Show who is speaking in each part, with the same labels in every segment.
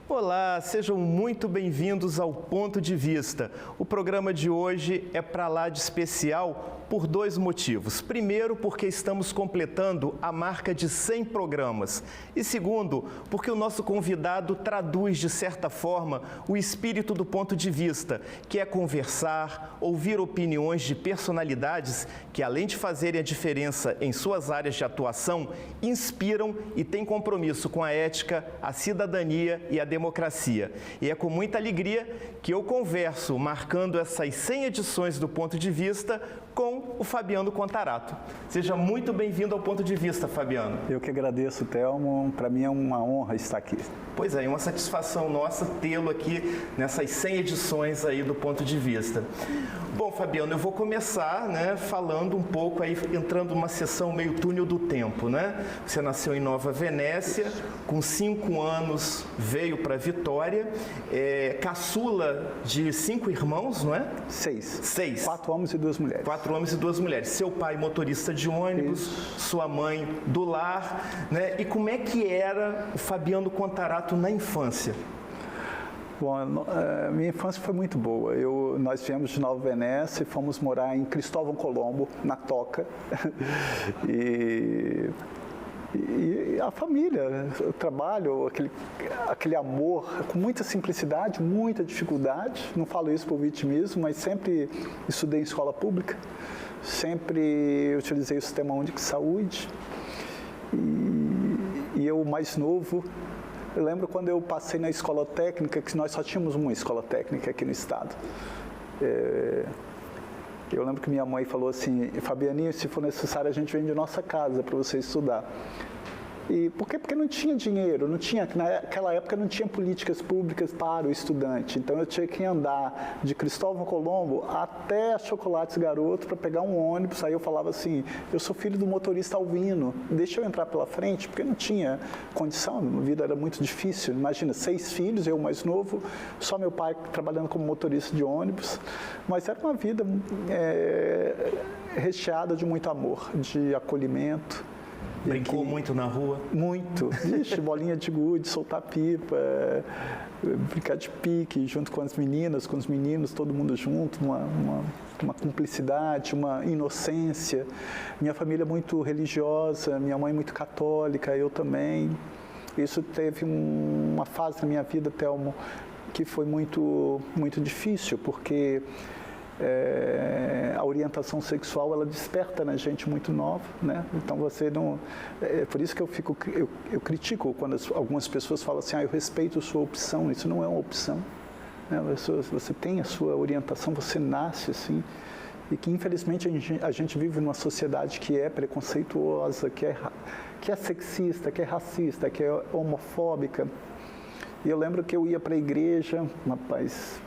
Speaker 1: Olá, sejam muito bem-vindos ao Ponto de Vista. O programa de hoje é para lá de especial por dois motivos. Primeiro, porque estamos completando a marca de 100 programas. E segundo, porque o nosso convidado traduz, de certa forma, o espírito do Ponto de Vista, que é conversar, ouvir opiniões de personalidades que, além de fazerem a diferença em suas áreas de atuação, inspiram e têm compromisso com a ética, a cidadania e a democracia. E é com muita alegria que eu converso, marcando essas 100 edições do Ponto de Vista, com o Fabiano Contarato. Seja muito bem-vindo ao Ponto de Vista, Fabiano.
Speaker 2: Eu que agradeço, Thelmo. Para mim é uma honra estar aqui.
Speaker 1: Pois é, uma satisfação nossa tê-lo aqui nessas 100 edições aí do Ponto de Vista. Bom, Fabiano, eu vou começar, falando um pouco aí, entrando numa sessão meio túnel do tempo, Você nasceu em Nova Venécia, com 5 anos veio para Vitória, caçula de 5 irmãos, não é?
Speaker 2: 6. 4 homens e 2 mulheres.
Speaker 1: 4 homens e 2 mulheres. Seu pai motorista de ônibus, sua mãe do lar, E como é que era o Fabiano Contarato na infância?
Speaker 2: Bom, minha infância foi muito boa. Nós viemos de Nova Venécia e fomos morar em Cristóvão Colombo, na Toca. E a família, o trabalho, aquele amor, com muita simplicidade, muita dificuldade. Não falo isso por vitimismo, mas sempre estudei em escola pública, sempre utilizei o Sistema Único de Saúde. E eu, mais novo, eu lembro quando eu passei na escola técnica, que nós só tínhamos uma escola técnica aqui no estado. Eu lembro que minha mãe falou assim: Fabianinho, se for necessário a gente vende nossa casa para você estudar. E por quê? Porque não tinha dinheiro, naquela época não tinha políticas públicas para o estudante. Então eu tinha que andar de Cristóvão Colombo até a Chocolates Garoto para pegar um ônibus. Aí eu falava assim: eu sou filho do motorista Alvino, deixa eu entrar pela frente, porque não tinha condição, a vida era muito difícil. Imagina, 6 filhos, eu mais novo, só meu pai trabalhando como motorista de ônibus. Mas era uma vida recheada de muito amor, de acolhimento.
Speaker 1: Brincou muito na rua?
Speaker 2: Muito. Ixi, bolinha de gude, soltar pipa, brincar de pique junto com as meninas, com os meninos, todo mundo junto, uma cumplicidade, uma inocência. Minha família é muito religiosa, minha mãe muito católica, eu também. Isso teve uma fase na minha vida, Thelmo, que foi muito, muito difícil, porque a orientação sexual, ela desperta na gente muito nova, Então você não... por isso que eu critico quando algumas pessoas falam assim: eu respeito a sua opção. Isso não é uma opção, Você tem a sua orientação, você nasce assim. E que infelizmente a gente vive numa sociedade que é preconceituosa, que é sexista, que é racista, que é homofóbica. E eu lembro que eu ia para a igreja, rapaz,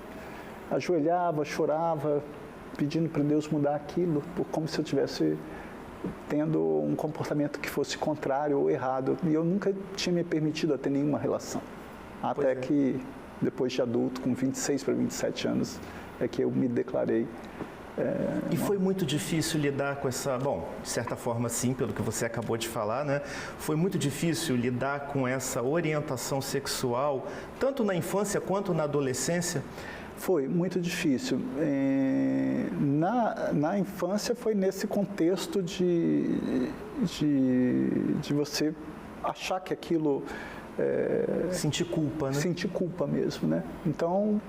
Speaker 2: ajoelhava, chorava, pedindo para Deus mudar aquilo, como se eu estivesse tendo um comportamento que fosse contrário ou errado. E eu nunca tinha me permitido a ter nenhuma relação. Até que, depois de adulto, com 26 para 27 anos, é que eu me declarei.
Speaker 1: E foi muito difícil lidar com essa... Bom, de certa forma sim, pelo que você acabou de falar, Foi muito difícil lidar com essa orientação sexual, tanto na infância quanto na adolescência?
Speaker 2: Foi muito difícil. Na infância foi nesse contexto de você achar que aquilo...
Speaker 1: sentir culpa,
Speaker 2: Sentir culpa mesmo, Então,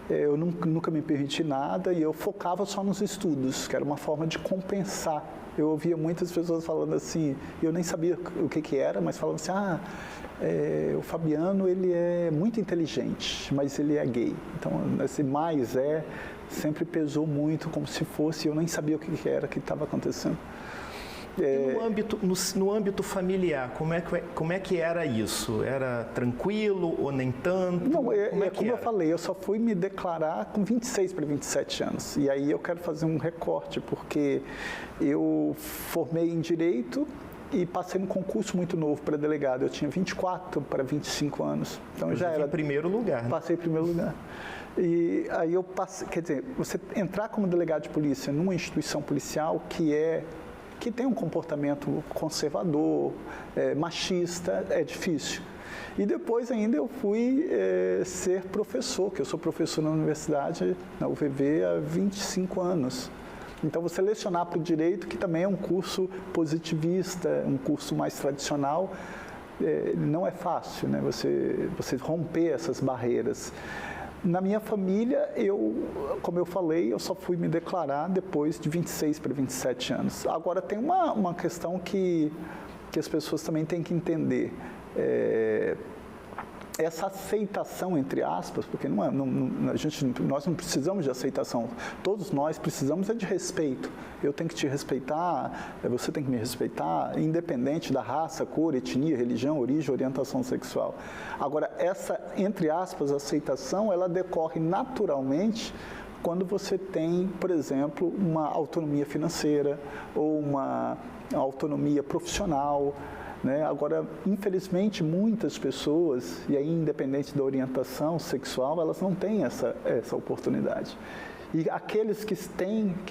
Speaker 2: eu nunca me permiti nada e eu focava só nos estudos, que era uma forma de compensar. Eu ouvia muitas pessoas falando assim, eu nem sabia o que era, mas falavam assim: o Fabiano, ele é muito inteligente, mas ele é gay. Então, esse mais sempre pesou muito, como se fosse, eu nem sabia o que era que estava acontecendo.
Speaker 1: E no âmbito familiar, como é que era isso? Era tranquilo ou nem tanto?
Speaker 2: Não, como eu falei, eu só fui me declarar com 26 para 27 anos. E aí eu quero fazer um recorte, porque eu formei em Direito e passei num concurso muito novo para delegado. Eu tinha 24 para 25 anos. Então já era...
Speaker 1: em primeiro lugar.
Speaker 2: Passei em primeiro lugar. E aí eu passei, quer dizer, você entrar como delegado de polícia numa instituição policial que tem um comportamento conservador, machista, é difícil. E depois ainda eu fui ser professor, que eu sou professor na universidade, na UVV, há 25 anos. Então, você lecionar para o direito, que também é um curso positivista, um curso mais tradicional, não é fácil, né? Você romper essas barreiras. Na minha família, como eu falei, eu só fui me declarar depois de 26 para 27 anos. Agora, tem uma questão que as pessoas também têm que entender. Essa aceitação, entre aspas, porque nós não precisamos de aceitação, todos nós precisamos de respeito. Eu tenho que te respeitar, você tem que me respeitar, independente da raça, cor, etnia, religião, origem, orientação sexual. Agora, essa, entre aspas, aceitação, ela decorre naturalmente quando você tem, por exemplo, uma autonomia financeira ou uma autonomia profissional, né? Agora, infelizmente, muitas pessoas, e aí independente da orientação sexual, elas não têm essa oportunidade. E aqueles que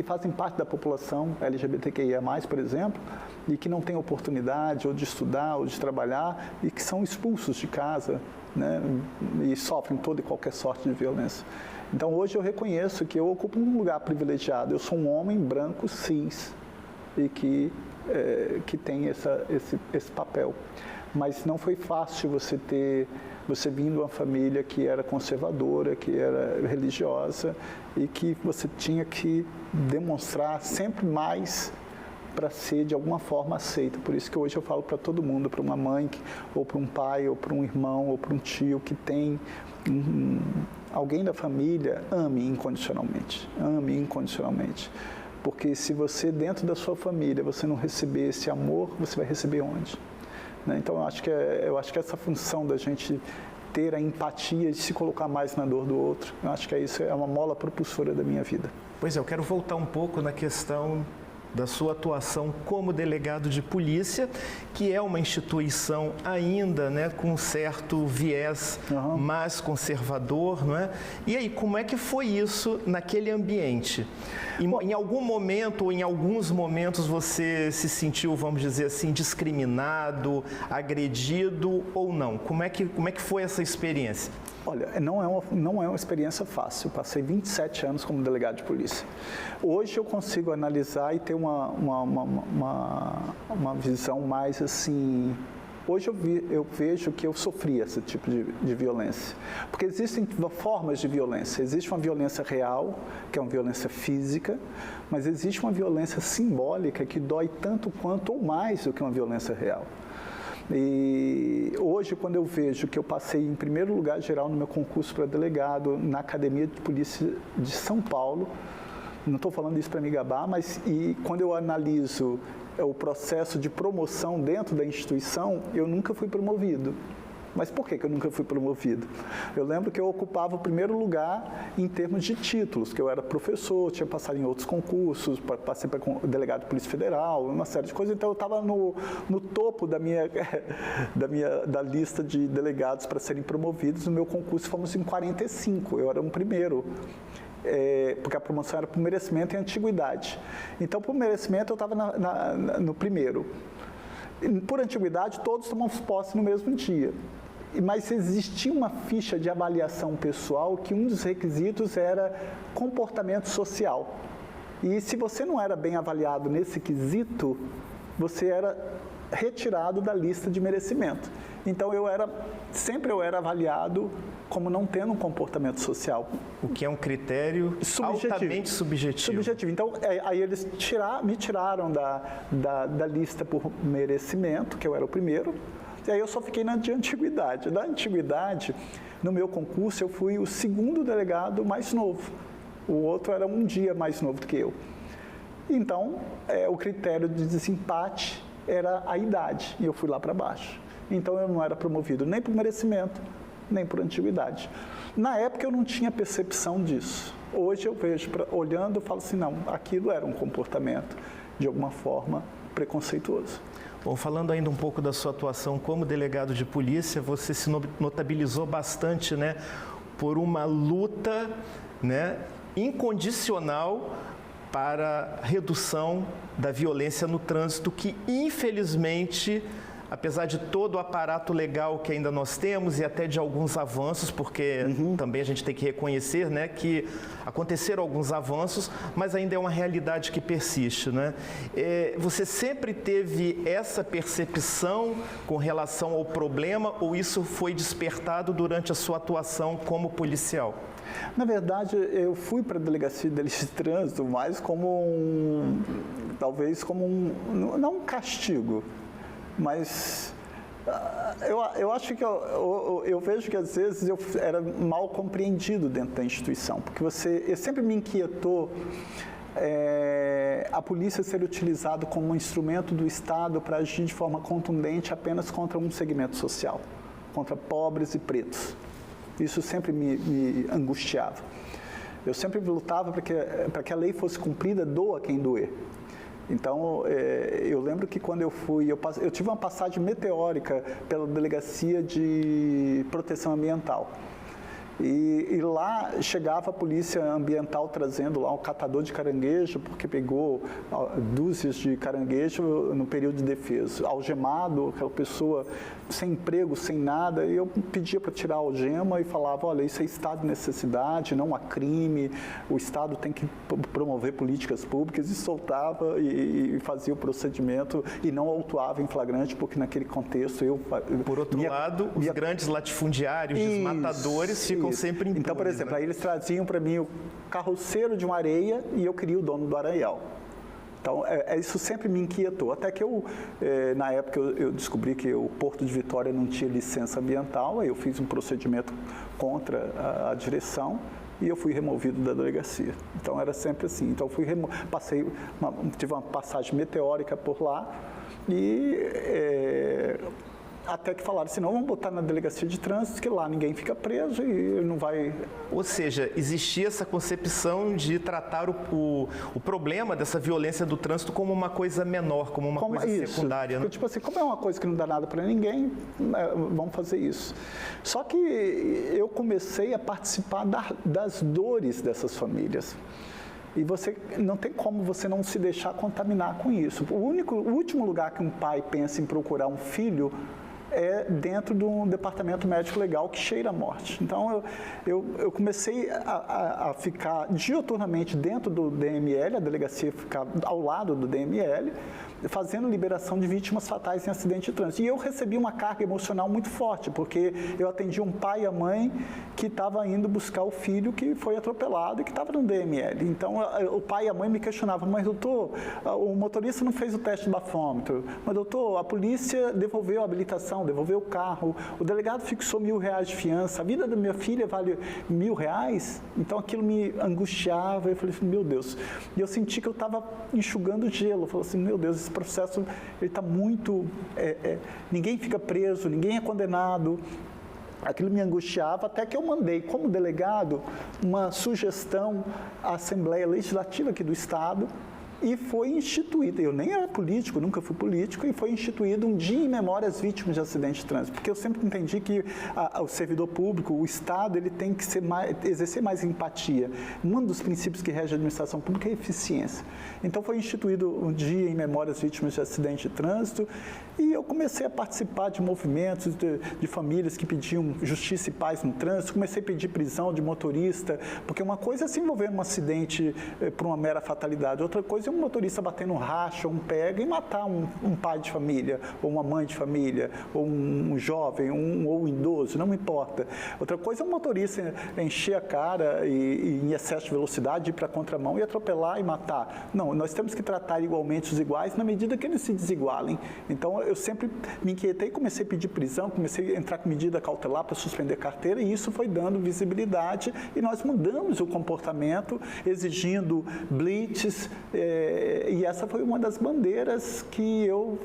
Speaker 2: fazem parte da população LGBTQIA+, por exemplo, e que não têm oportunidade ou de estudar ou de trabalhar e que são expulsos de casa, né? E sofrem toda e qualquer sorte de violência. Então, hoje eu reconheço que eu ocupo um lugar privilegiado. Eu sou um homem branco, cis, e que tem esse papel. Mas não foi fácil você vindo de uma família que era conservadora, que era religiosa e que você tinha que demonstrar sempre mais para ser de alguma forma aceito. Por isso que hoje eu falo para todo mundo, para uma mãe, ou para um pai, ou para um irmão, ou para um tio que tem alguém da família, ame incondicionalmente. Ame incondicionalmente. Porque se você, dentro da sua família, você não receber esse amor, você vai receber onde? Né? Então, eu acho que essa função da gente ter a empatia de se colocar mais na dor do outro, eu acho que isso é uma mola propulsora da minha vida.
Speaker 1: Pois é, eu quero voltar um pouco na questão da sua atuação como delegado de polícia, que é uma instituição ainda, né, com um certo viés mais conservador, não é? E aí, como é que foi isso naquele ambiente? Em algum momento ou em alguns momentos você se sentiu, vamos dizer assim, discriminado, agredido ou não? Como é que foi essa experiência?
Speaker 2: Olha, não é uma experiência fácil. Eu passei 27 anos como delegado de polícia. Hoje eu consigo analisar e ter uma visão mais assim. Hoje eu vejo que eu sofri esse tipo de violência. Porque existem formas de violência. Existe uma violência real, que é uma violência física, mas existe uma violência simbólica que dói tanto quanto ou mais do que uma violência real. E hoje, quando eu vejo que eu passei em primeiro lugar geral no meu concurso para delegado na Academia de Polícia de São Paulo, não estou falando isso para me gabar, mas quando eu analiso o processo de promoção dentro da instituição, eu nunca fui promovido. Mas por que eu nunca fui promovido? Eu lembro que eu ocupava o primeiro lugar em termos de títulos, que eu era professor, tinha passado em outros concursos, passei para delegado de Polícia Federal, uma série de coisas, então eu estava no topo da lista de delegados para serem promovidos. No meu concurso fomos em 45, eu era um primeiro. Porque a promoção era por merecimento e antiguidade. Então, por merecimento, eu estava no primeiro. Por antiguidade, todos tomamos posse no mesmo dia. Mas existia uma ficha de avaliação pessoal que um dos requisitos era comportamento social. E se você não era bem avaliado nesse quesito, você era retirado da lista de merecimento. Então, sempre eu era avaliado como não tendo um comportamento social.
Speaker 1: O que é um critério altamente subjetivo.
Speaker 2: Então, aí eles me tiraram da lista por merecimento, que eu era o primeiro, e aí eu só fiquei na de antiguidade. Da antiguidade, no meu concurso, eu fui o segundo delegado mais novo. O outro era um dia mais novo do que eu. Então, o critério de desempate era a idade, e eu fui lá para baixo. Então, eu não era promovido nem por merecimento, nem por antiguidade. Na época, eu não tinha percepção disso. Hoje, eu vejo, olhando, eu falo assim, não, aquilo era um comportamento, de alguma forma, preconceituoso.
Speaker 1: Bom, falando ainda um pouco da sua atuação como delegado de polícia, você se notabilizou bastante, né, por uma luta, né, incondicional para a redução da violência no trânsito, que infelizmente, apesar de todo o aparato legal que ainda nós temos e até de alguns avanços, porque também a gente tem que reconhecer, né, que aconteceram alguns avanços, mas ainda é uma realidade que persiste, né? Você sempre teve essa percepção com relação ao problema ou isso foi despertado durante a sua atuação como policial?
Speaker 2: Na verdade, eu fui para a delegacia de delito de trânsito mais como talvez como não um castigo, mas eu acho que eu vejo que às vezes eu era mal compreendido dentro da instituição, porque sempre me inquietou a polícia ser utilizada como um instrumento do Estado para agir de forma contundente apenas contra um segmento social, contra pobres e pretos. Isso sempre me angustiava. Eu sempre lutava para que a lei fosse cumprida, doa quem doer. Então, eu lembro que quando eu fui, eu tive uma passagem meteórica pela Delegacia de Proteção Ambiental. E lá chegava a polícia ambiental trazendo lá um catador de caranguejo, porque pegou dúzias de caranguejo no período de defesa. Algemado, aquela pessoa sem emprego, sem nada, e eu pedia para tirar a algema e falava, olha, isso é estado de necessidade, não há crime, o Estado tem que promover políticas públicas, e soltava e fazia o procedimento e não autuava em flagrante, porque naquele contexto eu...
Speaker 1: Por outro lado, os grandes latifundiários, desmatadores, ficam sempre impunes.
Speaker 2: Então, por exemplo,
Speaker 1: né?
Speaker 2: Aí eles traziam para mim o carroceiro de uma areia e eu queria o dono do arraial. Então, isso sempre me inquietou. Até que na época, eu descobri que o Porto de Vitória não tinha licença ambiental, aí eu fiz um procedimento contra a direção e eu fui removido da delegacia. Então, era sempre assim. Então, tive uma passagem meteórica por lá e... até que falaram assim, não, vamos botar na delegacia de trânsito, que lá ninguém fica preso e não vai...
Speaker 1: Ou seja, existia essa concepção de tratar o problema dessa violência do trânsito como uma coisa menor, como uma coisa secundária. Né?
Speaker 2: Tipo assim, como é uma coisa que não dá nada para ninguém, vamos fazer isso. Só que eu comecei a participar das dores dessas famílias. E não tem como você não se deixar contaminar com isso. O último lugar que um pai pensa em procurar um filho é dentro de um departamento médico legal que cheira a morte. Então, eu comecei a ficar diuturnamente dentro do DML, a delegacia ficar ao lado do DML, fazendo liberação de vítimas fatais em acidente de trânsito. E eu recebi uma carga emocional muito forte, porque eu atendi um pai e a mãe que estava indo buscar o filho que foi atropelado e que estava no DML. Então, o pai e a mãe me questionavam, mas doutor, o motorista não fez o teste de bafômetro, mas doutor, a polícia devolveu a habilitação, devolveu o carro, o delegado fixou R$1.000 de fiança, a vida da minha filha vale R$1.000, então aquilo me angustiava, eu falei assim, meu Deus, e eu senti que eu estava enxugando gelo, eu falei assim, meu Deus, esse processo está muito, ninguém fica preso, ninguém é condenado. Aquilo me angustiava até que eu mandei, como delegado, uma sugestão à Assembleia Legislativa aqui do Estado e foi instituído, eu nem era político, nunca fui político, e foi instituído um dia em memória às vítimas de acidente de trânsito, porque eu sempre entendi que o servidor público, o Estado, ele tem que exercer mais empatia. Um dos princípios que rege a administração pública é a eficiência. Então foi instituído um dia em memória às vítimas de acidente de trânsito e eu comecei a participar de movimentos de famílias que pediam justiça e paz no trânsito, comecei a pedir prisão de motorista, porque uma coisa é se envolver num acidente por uma mera fatalidade, outra coisa é um motorista bater no racha, um pega e matar um pai de família, ou uma mãe de família, ou um jovem, ou um idoso, não importa. Outra coisa é um motorista encher a cara e em excesso de velocidade, ir para a contramão e atropelar e matar. Não, nós temos que tratar igualmente os iguais na medida que eles se desigualem. Então, eu sempre me inquietei, comecei a pedir prisão, comecei a entrar com medida cautelar para suspender carteira e isso foi dando visibilidade e nós mudamos o comportamento, exigindo blitz, E essa foi uma das bandeiras que eu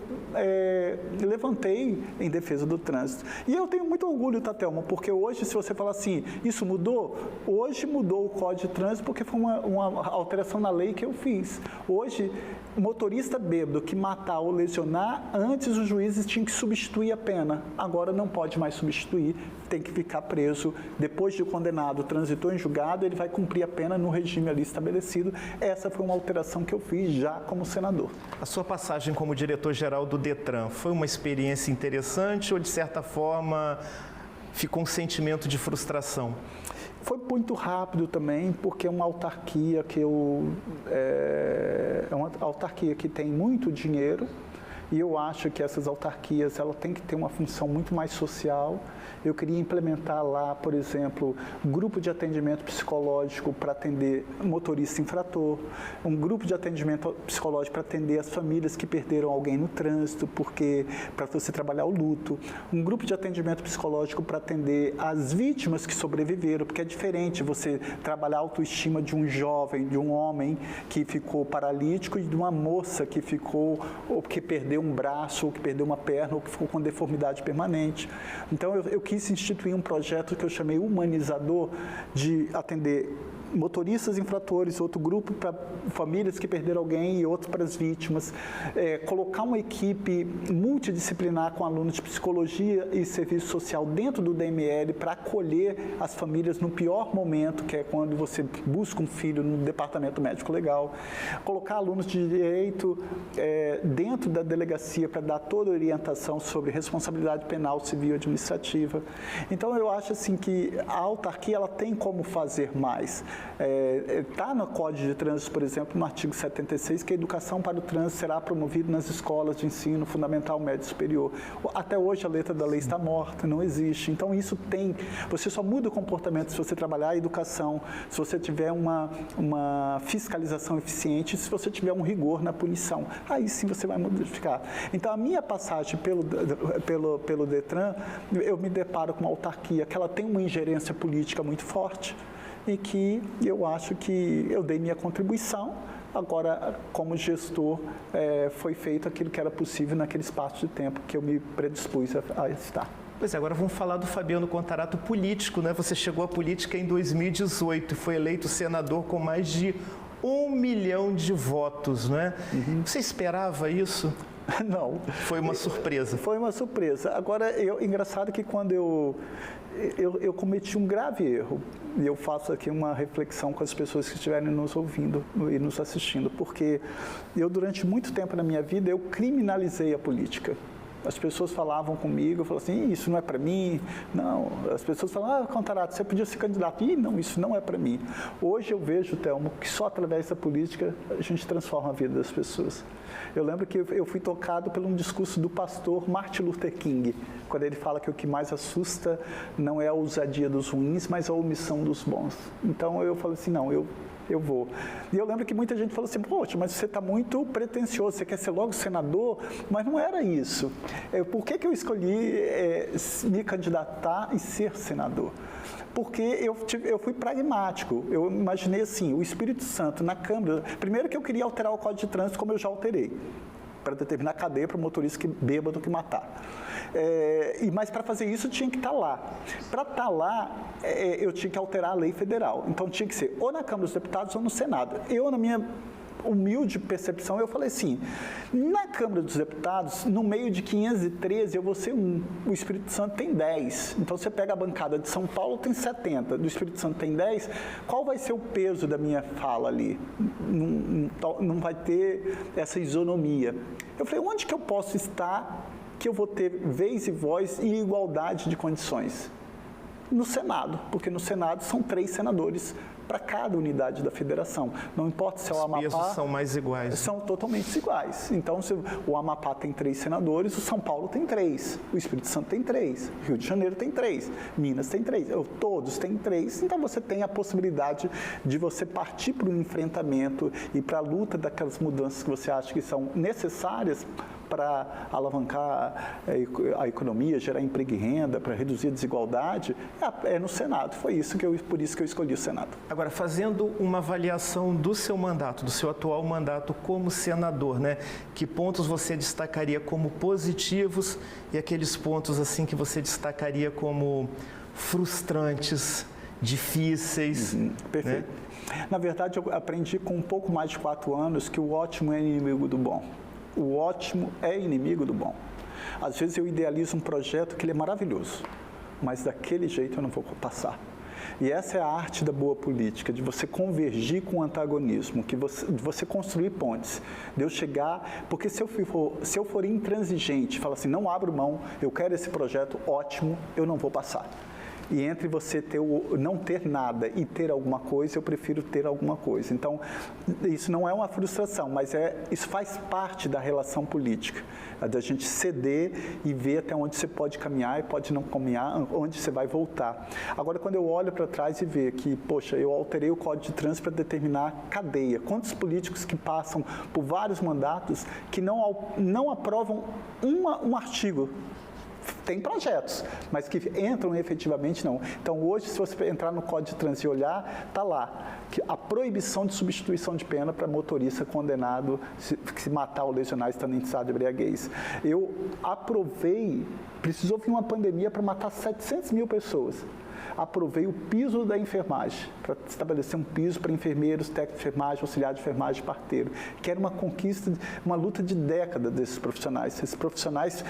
Speaker 2: levantei em defesa do trânsito. E eu tenho muito orgulho, Tatelma, porque hoje, se você falar assim, isso mudou? Hoje mudou o Código de Trânsito porque foi uma alteração na lei que eu fiz. Hoje, motorista bêbado que matar ou lesionar, antes os juízes tinham que substituir a pena. Agora não pode mais substituir, tem que ficar preso. Depois de condenado, transitou em julgado, ele vai cumprir a pena no regime ali estabelecido. Essa foi uma alteração que eu fiz já como senador.
Speaker 1: A sua passagem como diretor-geral do Detran foi uma experiência interessante ou, de certa forma, ficou um sentimento de frustração?
Speaker 2: Foi muito rápido também, porque é uma autarquia que tem muito dinheiro, e eu acho que essas autarquias têm que ter uma função muito mais social. Eu queria implementar lá, por exemplo, grupo de atendimento psicológico para atender motorista infrator, um grupo de atendimento psicológico para atender as famílias que perderam alguém no trânsito, para você trabalhar o luto, um grupo de atendimento psicológico para atender as vítimas que sobreviveram, porque é diferente você trabalhar a autoestima de um jovem, de um homem que ficou paralítico e de uma moça que ficou, ou que perdeu um braço, ou que perdeu uma perna, ou que ficou com deformidade permanente. Então, eu quis instituir um projeto que eu chamei humanizador, de atender motoristas infratores, outro grupo para famílias que perderam alguém e outro para as vítimas. Colocar uma equipe multidisciplinar com alunos de psicologia e serviço social dentro do DML para acolher as famílias no pior momento, que é quando você busca um filho no departamento médico legal. Colocar alunos de direito dentro da delegacia para dar toda a orientação sobre responsabilidade penal, civil e administrativa. Então, eu acho assim que a autarquia tem como fazer mais. Está no Código de Trânsito, por exemplo, no artigo 76, que a educação para o trânsito será promovida nas escolas de ensino fundamental, médio e superior. Até hoje a letra da lei está morta, não existe. Então isso você só muda o comportamento se você trabalhar a educação, se você tiver uma fiscalização eficiente, se você tiver um rigor na punição. Aí sim você vai modificar. Então a minha passagem pelo Detran, eu me deparo com uma autarquia que ela tem uma ingerência política muito forte, e que eu acho que eu dei minha contribuição. Agora, como gestor, foi feito aquilo que era possível naquele espaço de tempo que eu me predispus a estar.
Speaker 1: Pois é, agora vamos falar do Fabiano Contarato político, né? Você chegou à política em 2018 e foi eleito senador com mais de 1 milhão de votos, não é? Uhum. Você esperava isso?
Speaker 2: Não.
Speaker 1: Foi uma surpresa.
Speaker 2: Foi uma surpresa. Agora, engraçado que quando eu cometi um grave erro, e eu faço aqui uma reflexão com as pessoas que estiverem nos ouvindo e nos assistindo, porque eu, durante muito tempo na minha vida, eu criminalizei a política. As pessoas falavam comigo, eu falava assim, isso não é para mim. Não, as pessoas falavam, Contarato, você podia ser candidato. Não, isso não é para mim. Hoje eu vejo, Thelmo, que só através da política a gente transforma a vida das pessoas. Eu lembro que eu fui tocado por um discurso do pastor Martin Luther King, quando ele fala que o que mais assusta não é a ousadia dos ruins, mas a omissão dos bons. Então eu falei assim, não, eu vou. E eu lembro que muita gente falou assim, poxa, mas você está muito pretensioso, você quer ser logo senador, mas não era isso. Por que eu escolhi me candidatar e ser senador? Porque eu fui pragmático, eu imaginei assim, o Espírito Santo na Câmara, primeiro que eu queria alterar o Código de Trânsito como eu já alterei, para determinar a cadeia para o motorista bêbado que matar. Mas para fazer isso tinha que estar lá. Para estar lá, eu tinha que alterar a lei federal. Então tinha que ser ou na Câmara dos Deputados ou no Senado. Eu, na minha humilde percepção, eu falei assim, na Câmara dos Deputados, no meio de 513, eu vou ser 1. O Espírito Santo tem 10. Então, você pega a bancada de São Paulo, tem 70. Do Espírito Santo tem 10. Qual vai ser o peso da minha fala ali? Não vai ter essa isonomia. Eu falei, onde que eu posso estar que eu vou ter vez e voz e igualdade de condições? No Senado, porque no Senado são 3 senadores para cada unidade da federação. Não importa se é o Amapá... Os
Speaker 1: pesos são mais iguais.
Speaker 2: São totalmente iguais. Então, se o Amapá tem 3 senadores, o São Paulo tem 3, o Espírito Santo tem 3, Rio de Janeiro tem 3, Minas tem 3, todos têm 3. Então, você tem a possibilidade de você partir para o enfrentamento e para a luta daquelas mudanças que você acha que são necessárias para alavancar a economia, gerar emprego e renda, para reduzir a desigualdade, é no Senado. Por isso que eu escolhi o Senado.
Speaker 1: Agora, fazendo uma avaliação do seu mandato, do seu atual mandato como senador, né? Que pontos você destacaria como positivos e aqueles pontos assim que você destacaria como frustrantes, difíceis?
Speaker 2: Perfeito. Né? Na verdade, eu aprendi com um pouco mais de 4 anos que o ótimo é inimigo do bom. O ótimo é inimigo do bom. Às vezes eu idealizo um projeto que ele é maravilhoso, mas daquele jeito eu não vou passar. E essa é a arte da boa política, de você convergir com o antagonismo, de você construir pontes, de eu chegar, porque se eu for intransigente, falar assim, não abro mão, eu quero esse projeto ótimo, eu não vou passar. E entre você não ter nada e ter alguma coisa, eu prefiro ter alguma coisa. Então, isso não é uma frustração, mas isso faz parte da relação política, da gente ceder e ver até onde você pode caminhar e pode não caminhar, onde você vai voltar. Agora, quando eu olho para trás e vejo que, poxa, eu alterei o Código de Trânsito para determinar cadeia. Quantos políticos que passam por vários mandatos que não aprovam um artigo? Tem projetos, mas que entram efetivamente não. Então, hoje, se você entrar no Código de Trânsito e olhar, está lá, que a proibição de substituição de pena para motorista condenado se matar ou lesionar estando em estado de embriaguez. Eu aprovei, precisou vir uma pandemia para matar 700 mil pessoas. Aprovei o piso da enfermagem, para estabelecer um piso para enfermeiros, técnicos de enfermagem, auxiliar de enfermagem, parteiro, que era uma conquista, uma luta de década desses profissionais. Esses profissionais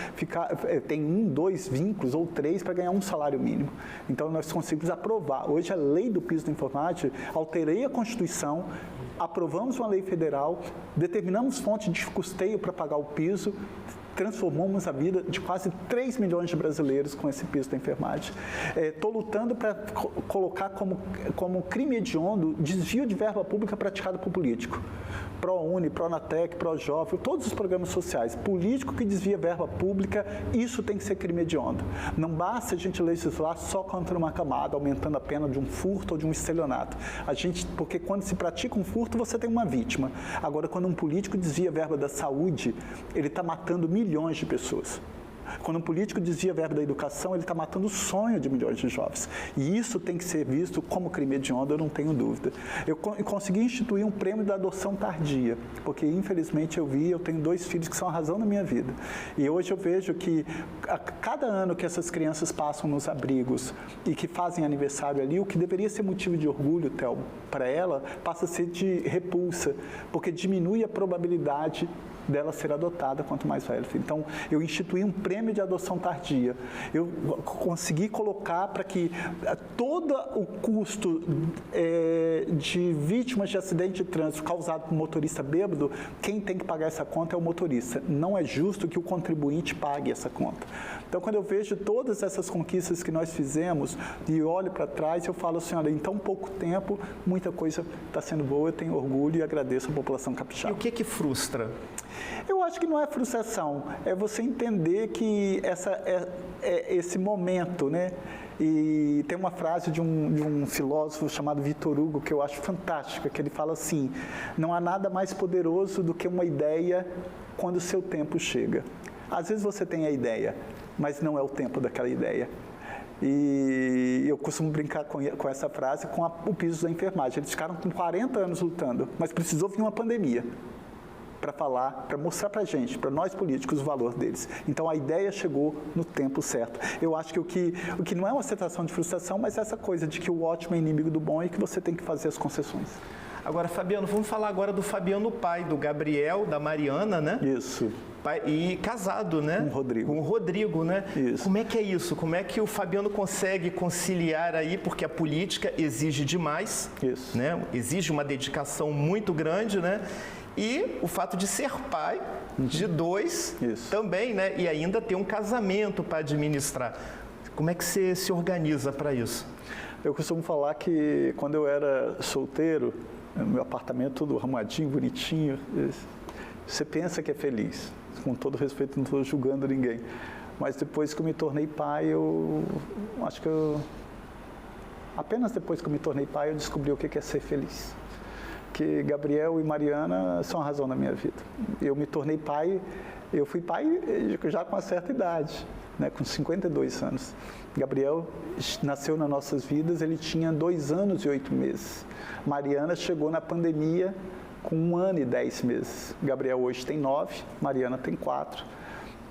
Speaker 2: têm 1, 2 vínculos ou 3 para ganhar um salário mínimo. Então, nós conseguimos aprovar. Hoje, a lei do piso da enfermagem, alterei a Constituição, aprovamos uma lei federal, determinamos fonte de custeio para pagar o piso, transformamos a vida de quase 3 milhões de brasileiros com esse piso da enfermagem. Estou lutando para colocar como crime hediondo desvio de verba pública praticado por político. ProUni, Pronatec, Projovem, todos os programas sociais. Político que desvia verba pública, isso tem que ser crime hediondo. Não basta a gente legislar só contra uma camada, aumentando a pena de um furto ou de um estelionato. Porque quando se pratica um furto, você tem uma vítima. Agora, quando um político desvia verba da saúde, ele está matando milhões de pessoas. Quando um político desvia verba da educação, ele está matando o sonho de milhões de jovens. E isso tem que ser visto como crime hediondo, eu não tenho dúvida. Eu consegui instituir um prêmio da adoção tardia, porque infelizmente eu tenho 2 filhos que são a razão da minha vida. E hoje eu vejo que a cada ano que essas crianças passam nos abrigos e que fazem aniversário ali, o que deveria ser motivo de orgulho, Thelma, para ela, passa a ser de repulsa, porque diminui a probabilidade dela ser adotada quanto mais velha. Então, eu instituí um prêmio de adoção tardia. Eu consegui colocar para que todo o custo de vítimas de acidente de trânsito causado por motorista bêbado, quem tem que pagar essa conta é o motorista. Não é justo que o contribuinte pague essa conta. Então, quando eu vejo todas essas conquistas que nós fizemos e olho para trás, eu falo assim, olha, em tão pouco tempo, muita coisa está sendo boa, eu tenho orgulho e agradeço a população capixaba.
Speaker 1: E o que frustra?
Speaker 2: Eu acho que não é frustração, é você entender que esse momento, né? E tem uma frase de um filósofo chamado Victor Hugo que eu acho fantástica, que ele fala assim, não há nada mais poderoso do que uma ideia quando o seu tempo chega. Às vezes você tem a ideia, mas não é o tempo daquela ideia. E eu costumo brincar com essa frase com o piso da enfermagem. Eles ficaram com 40 anos lutando, mas precisou vir uma pandemia para falar, para mostrar para a gente, para nós políticos, o valor deles. Então, a ideia chegou no tempo certo. Eu acho que o que não é uma sensação de frustração, mas essa coisa de que o ótimo é inimigo do bom e que você tem que fazer as concessões.
Speaker 1: Agora, Fabiano, vamos falar agora do Fabiano pai, do Gabriel, da Mariana, né?
Speaker 2: Isso.
Speaker 1: Pai, e casado, né?
Speaker 2: Com o Rodrigo.
Speaker 1: Com o Rodrigo, né?
Speaker 2: Isso.
Speaker 1: Como é que é isso? Como é que o Fabiano consegue conciliar aí? Porque a política exige demais.
Speaker 2: Isso.
Speaker 1: Né? Exige uma dedicação muito grande, né? E o fato de ser pai de 2
Speaker 2: Isso.
Speaker 1: também, né? E ainda ter um casamento para administrar. Como é que você se organiza para isso?
Speaker 2: Eu costumo falar que quando eu era solteiro, meu apartamento todo arrumadinho, bonitinho, você pensa que é feliz. Com todo respeito, não estou julgando ninguém. Mas depois que eu me tornei pai, acho que apenas depois que eu me tornei pai, eu descobri o que é ser feliz. porque Gabriel e Mariana são a razão da minha vida. Eu me tornei pai, eu fui pai já com uma certa idade, né, com 52 anos. Gabriel nasceu nas nossas vidas, ele tinha 2 anos e 8 meses. Mariana chegou na pandemia com 1 ano e 10 meses. Gabriel hoje tem 9, Mariana tem 4.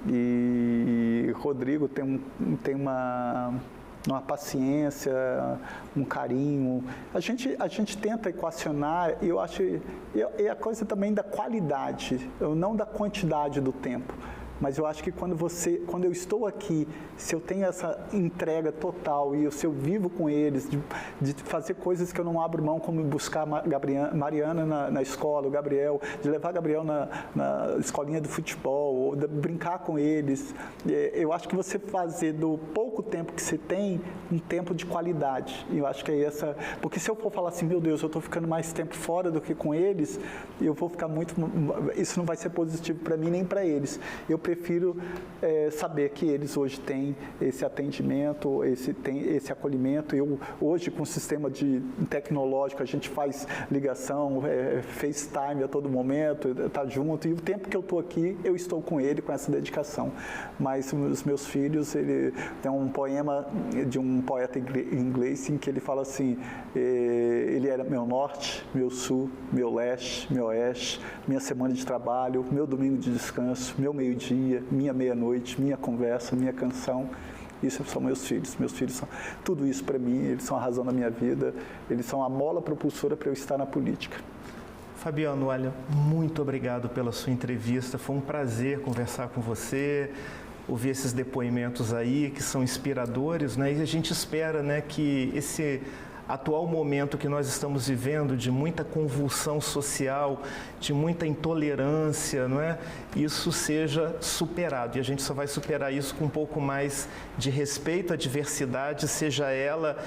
Speaker 2: E Rodrigo tem uma paciência, um carinho. A gente tenta equacionar, e eu acho, é a coisa também da qualidade, não da quantidade do tempo. Mas eu acho que quando eu estou aqui, se eu tenho essa entrega total e se eu vivo com eles, de fazer coisas que eu não abro mão, como buscar Mariana na escola, o Gabriel, de levar Gabriel na escolinha do futebol, ou de brincar com eles, eu acho que você fazer do pouco tempo que você tem, um tempo de qualidade. E eu acho que é essa... Porque se eu for falar assim, meu Deus, eu estou ficando mais tempo fora do que com eles, eu vou ficar muito... Isso não vai ser positivo para mim nem para eles. Eu prefiro saber que eles hoje têm esse atendimento, esse acolhimento. Eu, hoje, com o sistema tecnológico, a gente faz ligação, FaceTime a todo momento, está junto. E o tempo que eu estou aqui, eu estou com ele, com essa dedicação. Mas os meus filhos, ele tem um poema de um poeta inglês em que ele fala assim, ele era meu norte, meu sul, meu leste, meu oeste, minha semana de trabalho, meu domingo de descanso, meu meio-dia, minha meia-noite, minha conversa, minha canção. Isso são meus filhos. Meus filhos são tudo isso para mim, eles são a razão da minha vida, eles são a mola propulsora para eu estar na política.
Speaker 1: Fabiano, olha, muito obrigado pela sua entrevista, foi um prazer conversar com você, ouvir esses depoimentos aí que são inspiradores, né? E a gente espera, né, que esse atual momento que nós estamos vivendo de muita convulsão social, de muita intolerância, não é? Isso seja superado. E a gente só vai superar isso com um pouco mais de respeito à diversidade, seja ela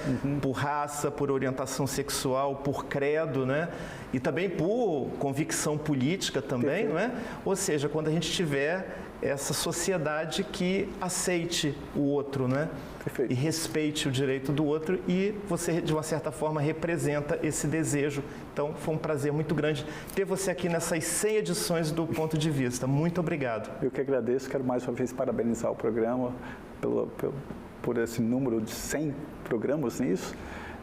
Speaker 1: por raça, por orientação sexual, por credo, né? E também por convicção política também, não é? Ou seja, quando a gente tiver essa sociedade que aceite o outro, né? Perfeito. E respeite o direito do outro, e você, de uma certa forma, representa esse desejo. Então, foi um prazer muito grande ter você aqui nessas 100 edições do Ponto de Vista. Muito obrigado.
Speaker 2: Eu que agradeço, quero mais uma vez parabenizar o programa por esse número de 100 programas nisso.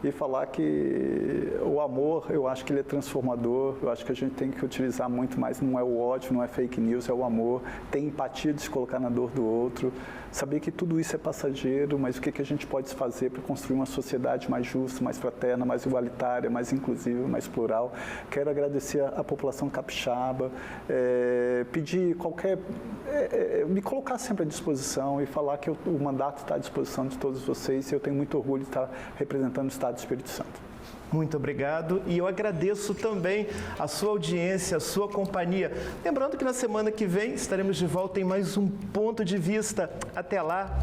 Speaker 2: E falar que o amor, eu acho que ele é transformador, eu acho que a gente tem que utilizar muito mais, não é o ódio, não é fake news, é o amor, ter empatia de se colocar na dor do outro, saber que tudo isso é passageiro, mas o que a gente pode fazer para construir uma sociedade mais justa, mais fraterna, mais igualitária, mais inclusiva, mais plural. Quero agradecer à população capixaba, pedir me colocar sempre à disposição e falar que o mandato está à disposição de todos vocês, e eu tenho muito orgulho de estar representando o Estado do Espírito Santo.
Speaker 1: Muito obrigado, e eu agradeço também a sua audiência, a sua companhia. Lembrando que na semana que vem estaremos de volta em mais um Ponto de Vista. Até lá!